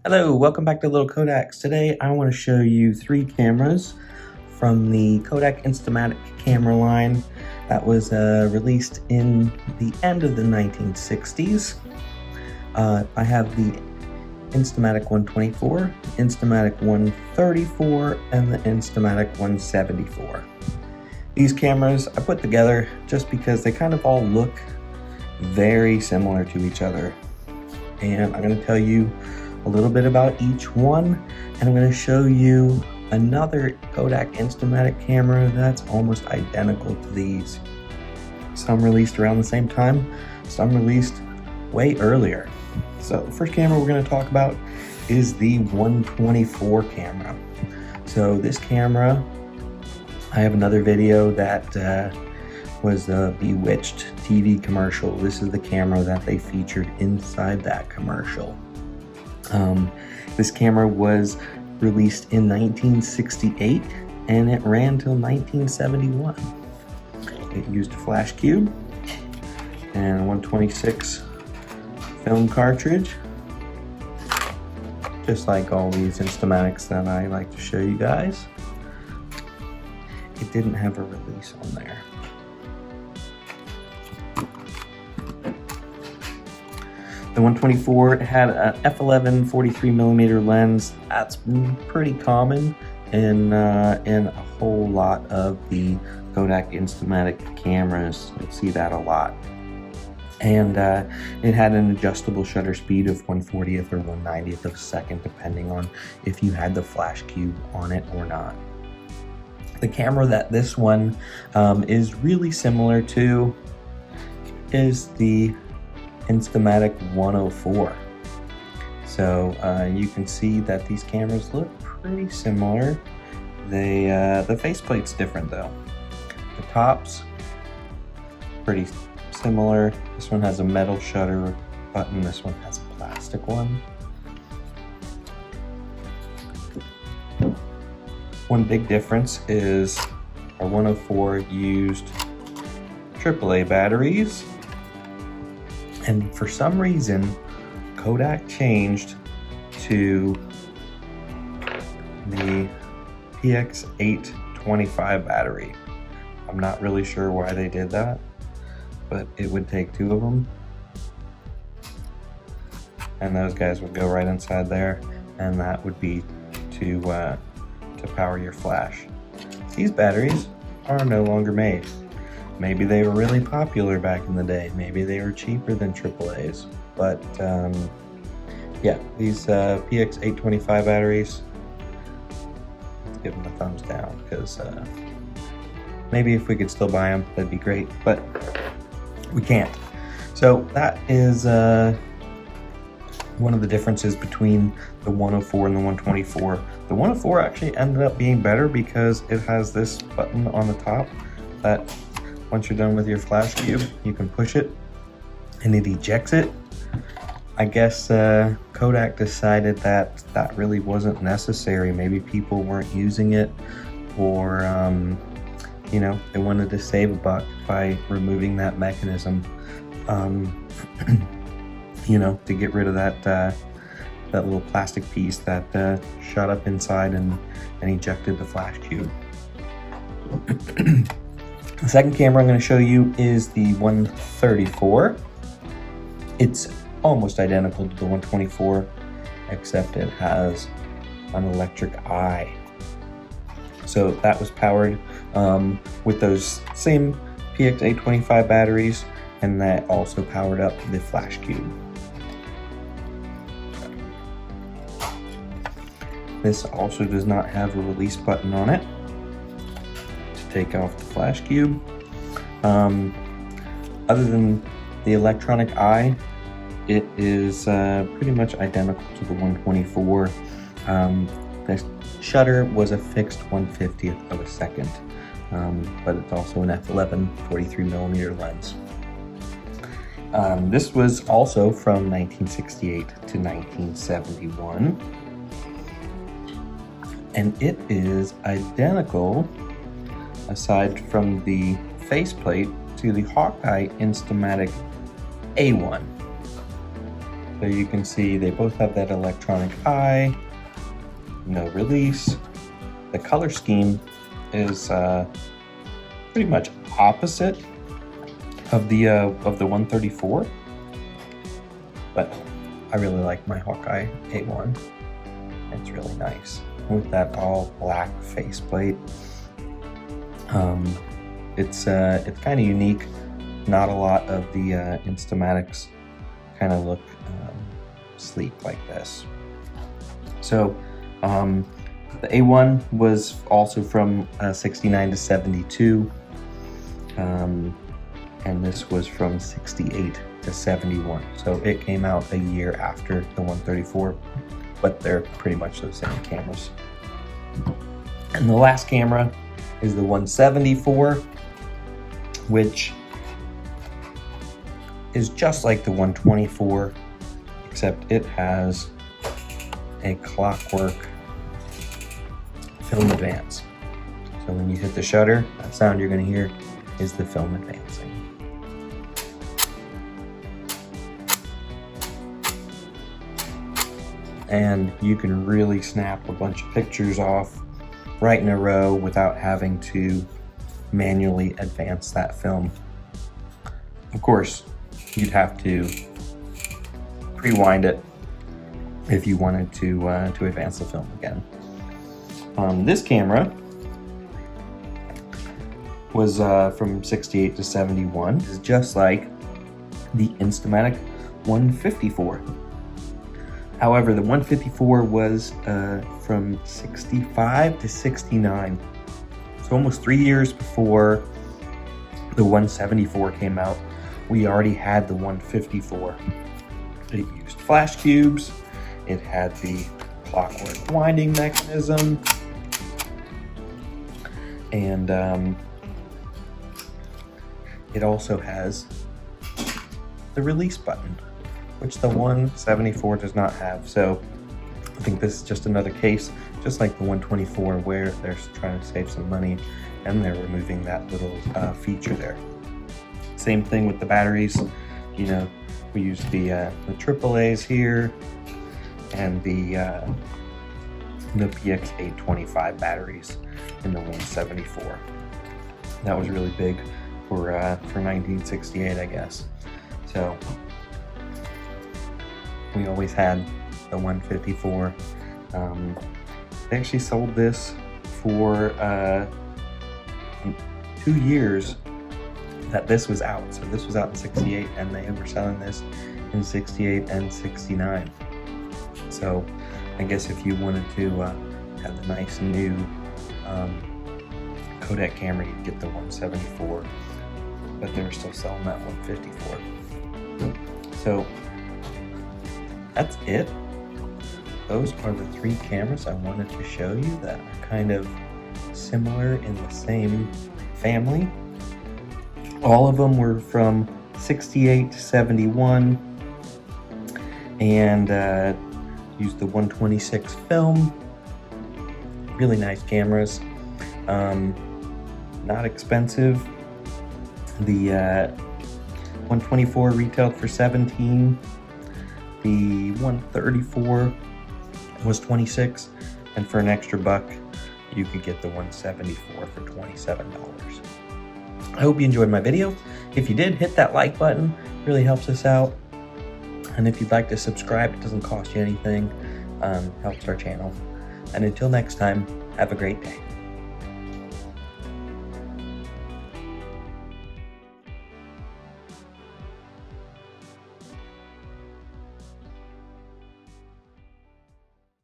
Hello, welcome back to Little Kodaks. Today I want to show you 3 cameras from the Kodak Instamatic camera line that was released in the end of the 1960s. I have the Instamatic 124, Instamatic 134, and the Instamatic 174. These cameras I put together just because they kind of all look very similar to each other. And I'm going to tell you a little bit about each one, and I'm going to show you another Kodak Instamatic camera that's almost identical to these. Some released around the same time, some released way earlier. So the first camera we're going to talk about is the 124 camera. So this camera, I have another video that was the Bewitched TV commercial. This is the camera that they featured inside that commercial. This camera was released in 1968 and it ran till 1971. It used a flash cube and a 126 film cartridge, just like all these Instamatics that I like to show you guys. It didn't have a release on there. The 124 had an f11 43mm lens. That's pretty common in a whole lot of the Kodak Instamatic cameras. You'll see that a lot. And it had an adjustable shutter speed of 1/40th or 1/90th of a second, depending on if you had the flash cube on it or not. The camera that this one is really similar to is the Instamatic 104. So you can see that these cameras look pretty similar. The faceplate's different though. The top's pretty similar. This one has a metal shutter button. This one has a plastic one. One big difference is our 104 used AAA batteries. And for some reason, Kodak changed to the PX825 battery. I'm not really sure why they did that, but it would take 2 of them. And those guys would go right inside there, and that would be to power your flash. These batteries are no longer made. Maybe they were really popular back in the day. Maybe they were cheaper than AAA's. But yeah, these PX825 batteries, let's give them a thumbs down, because maybe if we could still buy them, that'd be great, but we can't. So that is one of the differences between the 104 and the 124. The 104 actually ended up being better because it has this button on the top that once you're done with your flash cube, you can push it and it ejects it. I guess Kodak decided that that really wasn't necessary. Maybe people weren't using it, or you know, they wanted to save a buck by removing that mechanism, you know, to get rid of that little plastic piece that shot up inside and ejected the flash cube. The second camera I'm going to show you is the 134. It's almost identical to the 124, except it has an electric eye. So that was powered with those same PX825 batteries, and that also powered up the flash cube. This also does not have a release button on it to take off the flash cube. Other than the electronic eye, it is pretty much identical to the 124. The shutter was a fixed 1/50th of a second, but it's also an f11 43mm lens. This was also from 1968 to 1971. And it is identical, aside from the faceplate, to the Hawkeye Instamatic A1. So you can see they both have that electronic eye, no release. The color scheme is pretty much opposite of the 134, but I really like my Hawkeye A1. It's really nice with that all black faceplate. It's kind of unique. Not a lot of the Instamatics kind of look sleek like this. So the A1 was also from 69 to 72, and this was from 68 to 71. So it came out a year after the 134, but they're pretty much the same cameras. And the last camera is the 174, which is just like the 124, except it has a clockwork film advance. So when you hit the shutter, that sound you're going to hear is the film advancing. And you can really snap a bunch of pictures off right in a row without having to manually advance that film. Of course, you'd have to rewind it if you wanted to advance the film again. This camera was from 68 to 71. It's just like the Instamatic 154. However, the 154 was from 65 to 69. So almost 3 years before the 174 came out, we already had the 154. It used flash cubes. It had the clockwork winding mechanism. And it also has the release button, which the 174 does not have. So I think this is just another case, just like the 124, where they're trying to save some money and they're removing that little feature there. Same thing with the batteries. You know, we use the AAAs here and the PX825 batteries in the 174. That was really big for 1968, I guess. So we always had the 154. They actually sold this for 2 years that this was out. So this was out in 68, and they were selling this in 68 and 69. So I guess if you wanted to have the nice new Kodak camera, you'd get the 174, but they were still selling that 154. So that's it. Those are the 3 cameras I wanted to show you that are kind of similar in the same family. All of them were from 68 to 71 and used the 126 film. Really nice cameras. Not expensive. The 124 retailed for $17. The 134 was $26, and for an extra buck, you could get the 174 for $27. I hope you enjoyed my video. If you did, hit that like button. It really helps us out. And if you'd like to subscribe, it doesn't cost you anything. Helps our channel. And until next time, have a great day.